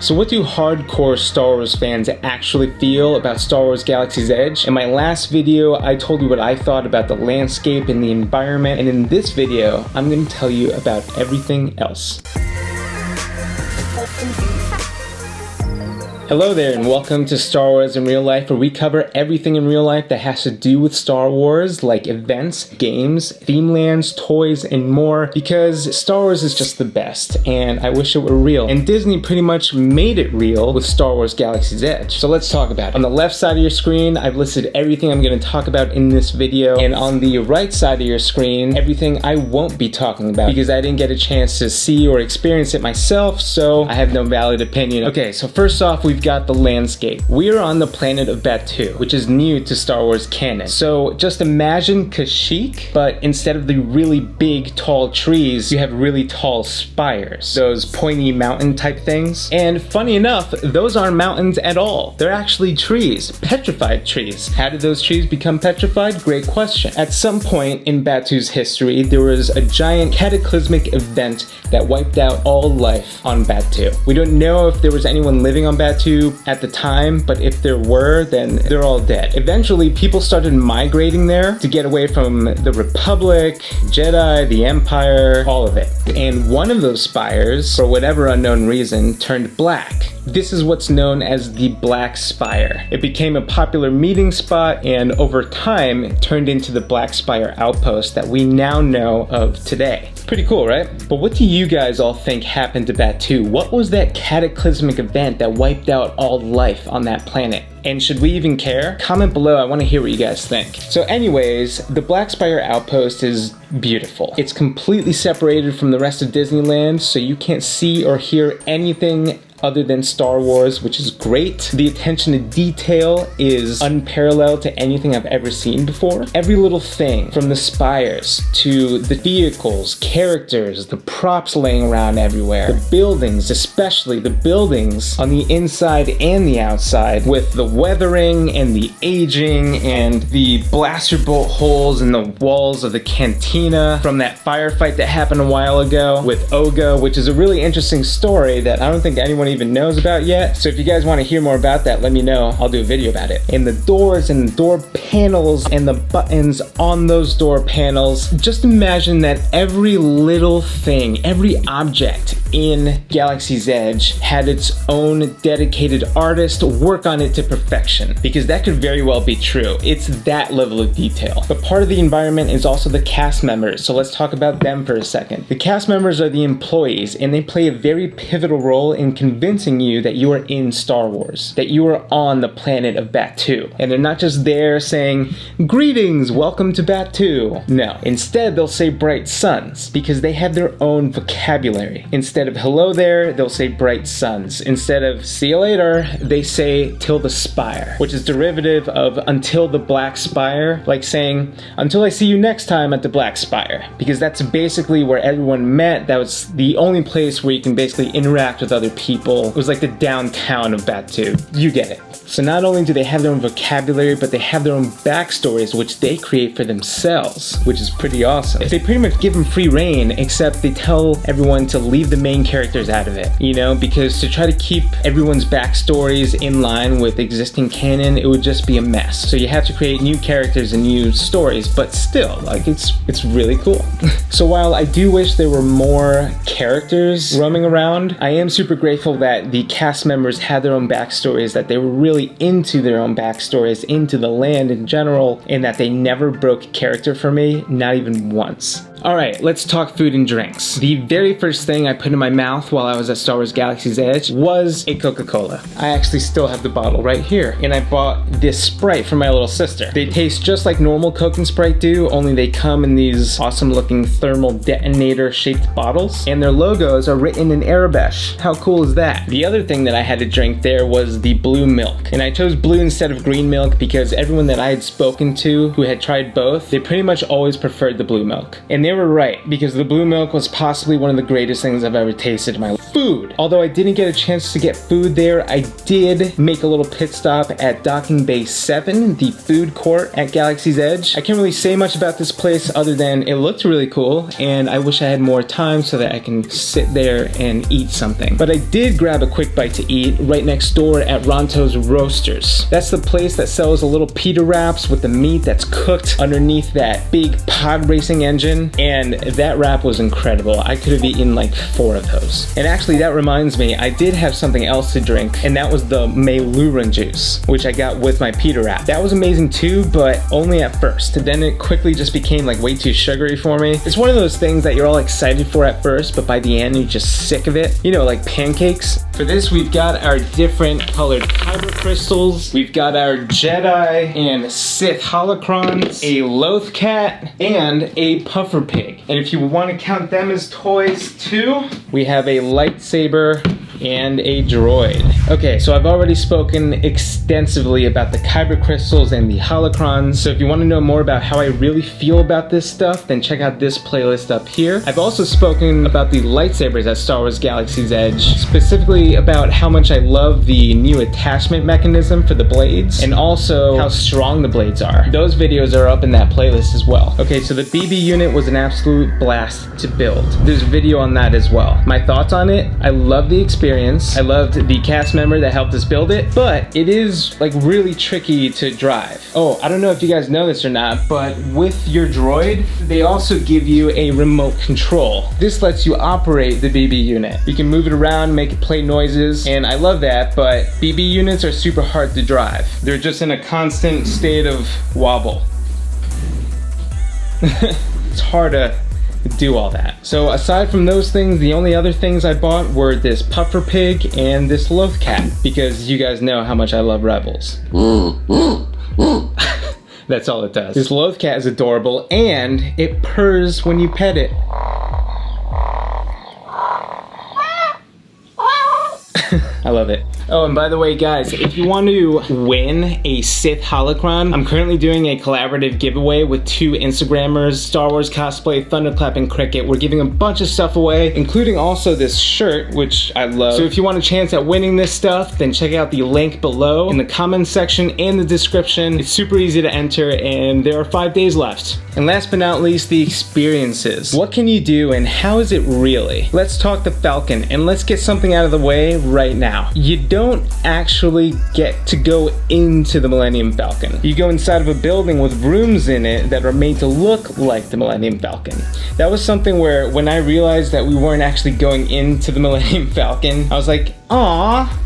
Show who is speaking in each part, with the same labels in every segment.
Speaker 1: So what do hardcore Star Wars fans actually feel about Star Wars Galaxy's Edge? In my last video, I told you what I thought about the landscape and the environment, and in this video, I'm going to tell you about everything else. Hello there and welcome to Star Wars in Real Life, where we cover everything in real life that has to do with Star Wars, like events, games, theme lands, toys, and more, because Star Wars is just the best, and I wish it were real. And Disney pretty much made it real with Star Wars Galaxy's Edge. So let's talk about it. On the left side of your screen, I've listed everything I'm going to talk about in this video, and on the right side of your screen, everything I won't be talking about, because I didn't get a chance to see or experience it myself, so I have no valid opinion. Okay, so first off, we've got the landscape. We are on the planet of Batuu, which is new to Star Wars canon. So just imagine Kashyyyk, but instead of the really big, tall trees, you have really tall spires. Those pointy mountain type things. And funny enough, those aren't mountains at all. They're actually trees, petrified trees. How did those trees become petrified? Great question. At some point in Batuu's history, there was a giant cataclysmic event that wiped out all life on Batuu. We don't know if there was anyone living on Batuu at the time, but if there were, then they're all dead. Eventually, people started migrating there to get away from the Republic, Jedi, the Empire, all of it. And one of those spires, for whatever unknown reason, turned black. This is what's known as the Black Spire. It became a popular meeting spot, and over time, it turned into the Black Spire outpost that we now know of today. Pretty cool, right? But what do you guys all think happened to Batuu? What was that cataclysmic event that wiped out all life on that planet? And should we even care? Comment below, I want to hear what you guys think. So anyways, the Black Spire outpost is beautiful. It's completely separated from the rest of Disneyland, so you can't see or hear anything other than Star Wars, which is great. The attention to detail is unparalleled to anything I've ever seen before. Every little thing, from the spires to the vehicles, characters, the props laying around everywhere, the buildings, especially the buildings on the inside and the outside, with the weathering and the aging and the blaster bolt holes in the walls of the cantina from that firefight that happened a while ago with Oga, which is a really interesting story that I don't think anyone even knows about yet. So if you guys want to hear more about that, let me know. I'll do a video about it. And the doors and the door panels and the buttons on those door panels. Just imagine that every little thing, every object in Galaxy's Edge had its own dedicated artist work on it to perfection, because that could very well be true. It's that level of detail. But part of the environment is also the cast members, so let's talk about them for a second. The cast members are the employees, and they play a very pivotal role in convincing you that you are in Star Wars, that you are on the planet of Batuu. And they're not just there saying, "Greetings, welcome to Batuu." No, instead they'll say "bright suns," because they have their own vocabulary. Instead of "hello there," they'll say "bright suns." Instead of "see you later," they say "till the spire," which is derivative of "until the Black Spire," like saying "until I see you next time at the Black Spire," because that's basically where everyone met. That was the only place where you can basically interact with other people. It was like the downtown of Batuu. You get it. So not only do they have their own vocabulary, but they have their own backstories, which they create for themselves, which is pretty awesome. They pretty much give them free reign, except they tell everyone to leave the main characters out of it, you know, because to try to keep everyone's backstories in line with existing canon, it would just be a mess. So you have to create new characters and new stories, but still, like, it's really cool. So while I do wish there were more characters roaming around, I am super grateful that the cast members had their own backstories, that they were really into their own backstories, into the land in general, and that they never broke character for me, not even once. Alright, let's talk food and drinks. The very first thing I put in my mouth while I was at Star Wars Galaxy's Edge was a Coca-Cola. I actually still have the bottle right here, and I bought this Sprite for my little sister. They taste just like normal Coke and Sprite do, only they come in these awesome looking thermal detonator shaped bottles, and their logos are written in Arabic. How cool is that? The other thing that I had to drink there was the blue milk, and I chose blue instead of green milk because everyone that I had spoken to who had tried both, they pretty much always preferred the blue milk. And the they were right, because the blue milk was possibly one of the greatest things I've ever tasted in my life. Food. Although I didn't get a chance to get food there, I did make a little pit stop at Docking Bay 7, the food court at Galaxy's Edge. I can't really say much about this place other than it looked really cool, and I wish I had more time so that I can sit there and eat something. But I did grab a quick bite to eat right next door at Ronto's Roasters. That's the place that sells the little pita wraps with the meat that's cooked underneath that big pod racing engine, and that wrap was incredible. I could have eaten like 4 of those. And actually, that reminds me, I did have something else to drink, and that was the Meiluran juice, which I got with my pita wrap. That was amazing too, but only at first. Then it quickly just became like way too sugary for me. It's one of those things that you're all excited for at first, but by the end, you're just sick of it. You know, like pancakes. For this, we've got our different colored kyber crystals. We've got our Jedi and Sith holocrons, a loth cat, and a puffer pig. And if you want to count them as toys too, we have a lightsaber and a droid. Okay, so I've already spoken extensively about the kyber crystals and the holocrons, so if you want to know more about how I really feel about this stuff, then check out this playlist up here. I've also spoken about the lightsabers at Star Wars Galaxy's Edge, specifically about how much I love the new attachment mechanism for the blades, and also how strong the blades are. Those videos are up in that playlist as well. Okay, so the BB unit was an absolute blast to build. There's a video on that as well. My thoughts on it: I love the experience. I loved the cast member that helped us build it, but it is like really tricky to drive. Oh, I don't know if you guys know this or not, but with your droid, they also give you a remote control. This lets you operate the BB unit. You can move it around, make it play noises, and I love that, but BB units are super hard to drive. They're just in a constant state of wobble. It's hard to do all that. So aside from those things, the only other things I bought were this puffer pig and this loth cat, because you guys know how much I love Rebels. That's all it does. This loth cat is adorable, and it purrs when you pet it. I love it. Oh, and by the way, guys, if you want to win a Sith holocron, I'm currently doing a collaborative giveaway with 2 Instagrammers, Star Wars Cosplay, Thunderclap, and Cricket. We're giving a bunch of stuff away, including also this shirt, which I love. So if you want a chance at winning this stuff, then check out the link below in the comments section and the description. It's super easy to enter, and there are 5 days left. And last but not least, the experiences. What can you do, and how is it really? Let's talk the Falcon, and let's get something out of the way right now. You don't actually get to go into the Millennium Falcon. You go inside of a building with rooms in it that are made to look like the Millennium Falcon. That was something where when I realized that we weren't actually going into the Millennium Falcon, I was like, aw,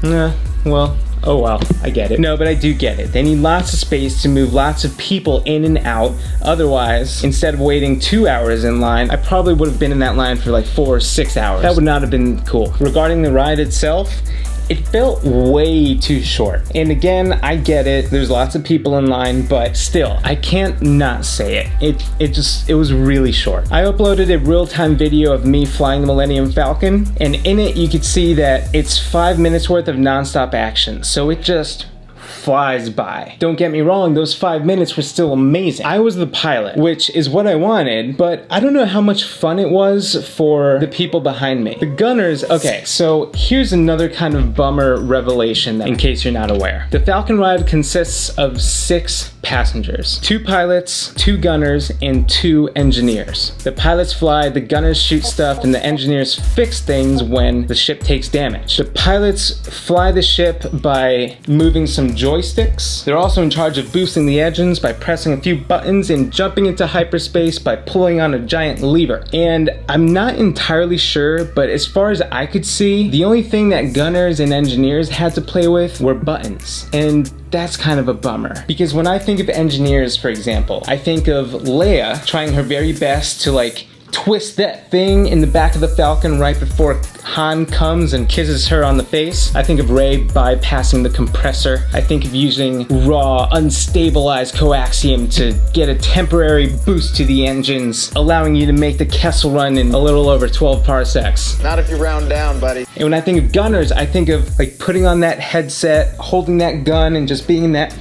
Speaker 1: well, oh well, I get it. No, but I do get it. They need lots of space to move lots of people in and out. Otherwise, instead of waiting 2 hours in line, I probably would have been in that line for like 4 or 6 hours. That would not have been cool. Regarding the ride itself, it felt way too short. And again, I get it, there's lots of people in line, but still, I can't not say it. It was really short. I uploaded a real-time video of me flying the Millennium Falcon, and in it you could see that it's 5 minutes worth of non-stop action, so it just flies by. Don't get me wrong, those 5 minutes were still amazing. I was the pilot, which is what I wanted, but I don't know how much fun it was for the people behind me. The gunners, okay, so here's another kind of bummer revelation in case you're not aware. The Falcon ride consists of 6 passengers, 2 pilots, 2 gunners, and 2 engineers. The pilots fly, the gunners shoot stuff, and the engineers fix things when the ship takes damage. The pilots fly the ship by moving some joysticks. They're also in charge of boosting the engines by pressing a few buttons and jumping into hyperspace by pulling on a giant lever. And I'm not entirely sure, but as far as I could see, the only thing that gunners and engineers had to play with were buttons. And that's kind of a bummer. Because when I think of engineers, for example, I think of Leia trying her very best to like twist that thing in the back of the Falcon right before Han comes and kisses her on the face. I think of Rey bypassing the compressor. I think of using raw, unstabilized coaxium to get a temporary boost to the engines, allowing you to make the Kessel Run in a little over 12 parsecs.
Speaker 2: Not if you round down, buddy.
Speaker 1: And when I think of gunners, I think of like putting on that headset, holding that gun, and just being in that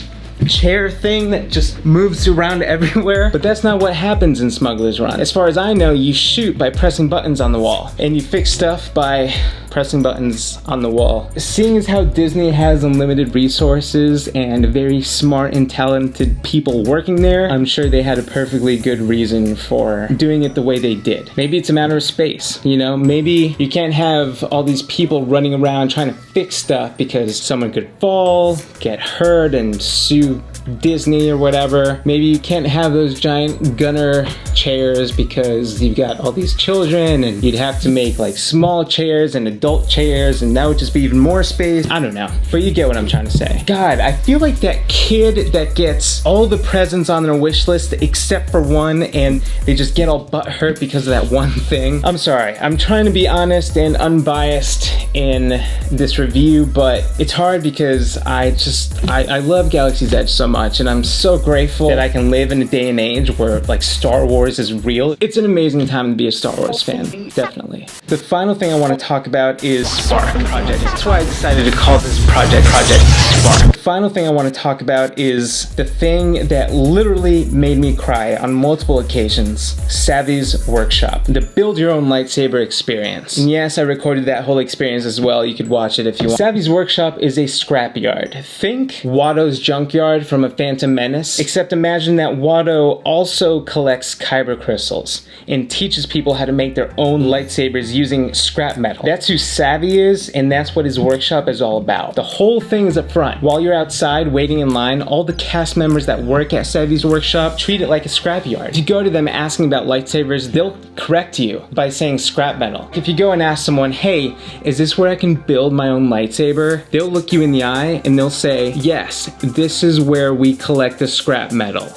Speaker 1: chair thing that just moves around everywhere. But that's not what happens in Smugglers Run. As far as I know, you shoot by pressing buttons on the wall, and you fix stuff by pressing buttons on the wall. Seeing as how Disney has unlimited resources and very smart and talented people working there, I'm sure they had a perfectly good reason for doing it the way they did. Maybe it's a matter of space, you know? Maybe you can't have all these people running around trying to fix stuff because someone could fall, get hurt, and sue Disney or whatever. Maybe you can't have those giant gunner chairs because you've got all these children, and you'd have to make like small chairs and adult chairs, and that would just be even more space. I don't know, but you get what I'm trying to say. God, I feel like that kid that gets all the presents on their wish list except for one, and they just get all butthurt because of that one thing. I'm sorry, I'm trying to be honest and unbiased in this review, but it's hard because I love Galaxy's Edge so much, and I'm so grateful that I can live in a day and age where like Star Wars is real. It's an amazing time to be a Star Wars fan, definitely. The final thing I want to talk about is Spark Project. That's why I decided to call this project Spark. The final thing I want to talk about is the thing that literally made me cry on multiple occasions, Savvy's Workshop, the build your own lightsaber experience. And yes, I recorded that whole experience as well. You could watch it if you want. Savvy's Workshop is a scrapyard. Think Watto's junkyard from A Phantom Menace, except imagine that Watto also collects kyber crystals and teaches people how to make their own lightsabers using scrap metal. That's who Savvy is, and that's what his workshop is all about. The whole thing is up front. While you're outside waiting in line, all the cast members that work at Savvy's Workshop treat it like a scrapyard. If you go to them asking about lightsabers, they'll correct you by saying scrap metal. If you go and ask someone, hey, is this where I can build my own lightsaber? They'll look you in the eye and they'll say, yes, this is where we collect the scrap metal.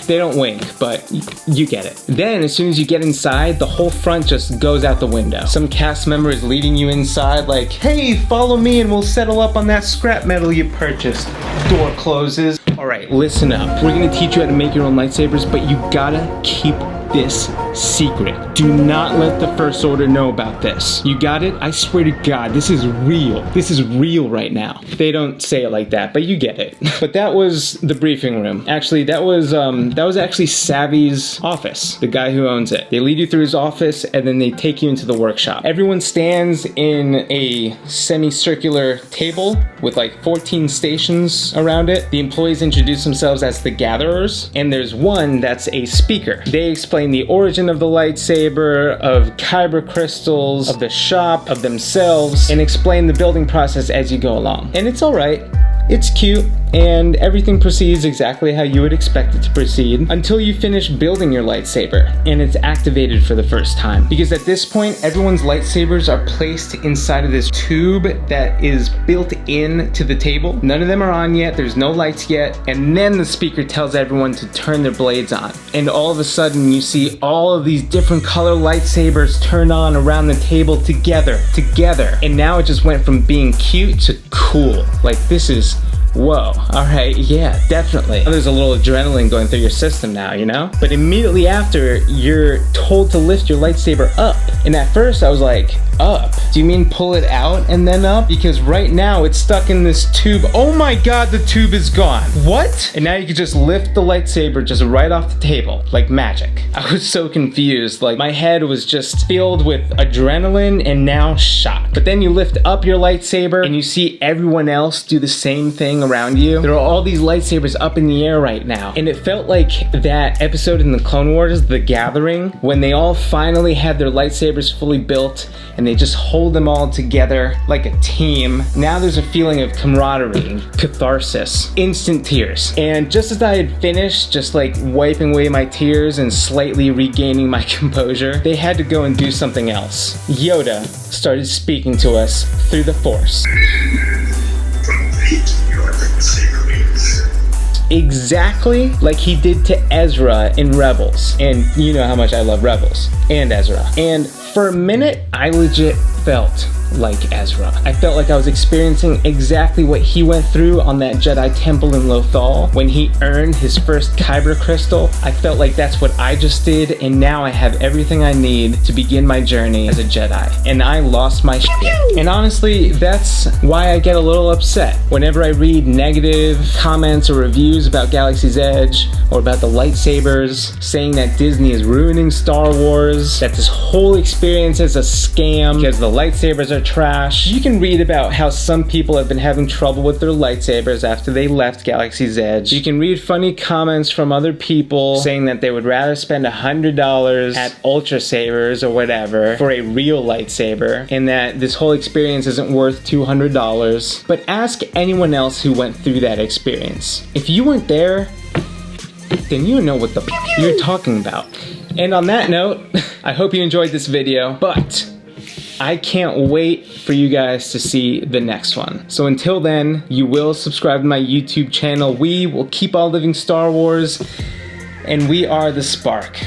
Speaker 1: They don't wink, but you get it. Then, as soon as you get inside, the whole front just goes out the window. Some cast member is leading you inside like, hey, follow me and we'll settle up on that scrap metal you purchased. Door closes. All right, listen up. We're gonna teach you how to make your own lightsabers, but you gotta keep this secret. Do not let the First Order know about this. You got it? I swear to God, this is real. This is real right now. They don't say it like that, but you get it. But that was the briefing room. Actually, that was actually Savvy's office, the guy who owns it. They lead you through his office, and then they take you into the workshop. Everyone stands in a semicircular table with like 14 stations around it. The employees introduce themselves as the Gatherers, and there's one that's a speaker. They explain the origin of the lightsaber, of kyber crystals, of the shop, of themselves, and explain the building process as you go along. And it's alright. It's cute, and everything proceeds exactly how you would expect it to proceed until you finish building your lightsaber and it's activated for the first time. Because at this point, everyone's lightsabers are placed inside of this tube that is built into the table. None of them are on yet, there's no lights yet, and then the speaker tells everyone to turn their blades on. And all of a sudden, you see all of these different color lightsabers turned on around the table together. And now it just went from being cute to cool. Like, this is whoa, alright, yeah, definitely. There's a little adrenaline going through your system now, you know? But immediately after, you're told to lift your lightsaber up. And at first I was like, up? Do you mean pull it out and then up? Because right now it's stuck in this tube. Oh my God, the tube is gone. What? And now you can just lift the lightsaber just right off the table, like magic. I was so confused. Like, my head was just filled with adrenaline and now shock. But then you lift up your lightsaber and you see everyone else do the same thing around you. There are all these lightsabers up in the air right now. And it felt like that episode in the Clone Wars, The Gathering, when they all finally had their lightsabers fully built and they just hold them all together like a team. Now there's a feeling of camaraderie, catharsis, instant tears. And just as I had finished just like wiping away my tears and slightly regaining my composure, they had to go and do something else. Yoda started speaking to us through the Force. Exactly like he did to Ezra in Rebels. And you know how much I love Rebels and Ezra. And for a minute, I legit felt like Ezra. I felt like I was experiencing exactly what he went through on that Jedi temple in Lothal when he earned his first Kyber crystal. I felt like that's what I just did, and now I have everything I need to begin my journey as a Jedi. And I lost my shit. And honestly, that's why I get a little upset whenever I read negative comments or reviews about Galaxy's Edge or about the lightsabers, saying that Disney is ruining Star Wars, that this whole experience is a scam because the lightsabers are trash. You can read about how some people have been having trouble with their lightsabers after they left Galaxy's Edge. You can read funny comments from other people saying that they would rather spend $100 at Ultra Sabers or whatever for a real lightsaber, and that this whole experience isn't worth $200. But ask anyone else who went through that experience. If you weren't there, then you know what the you're talking about. And on that note, I hope you enjoyed this video, but I can't wait for you guys to see the next one. So until then, you will subscribe to my YouTube channel. We will keep on living Star Wars, and we are the Spark.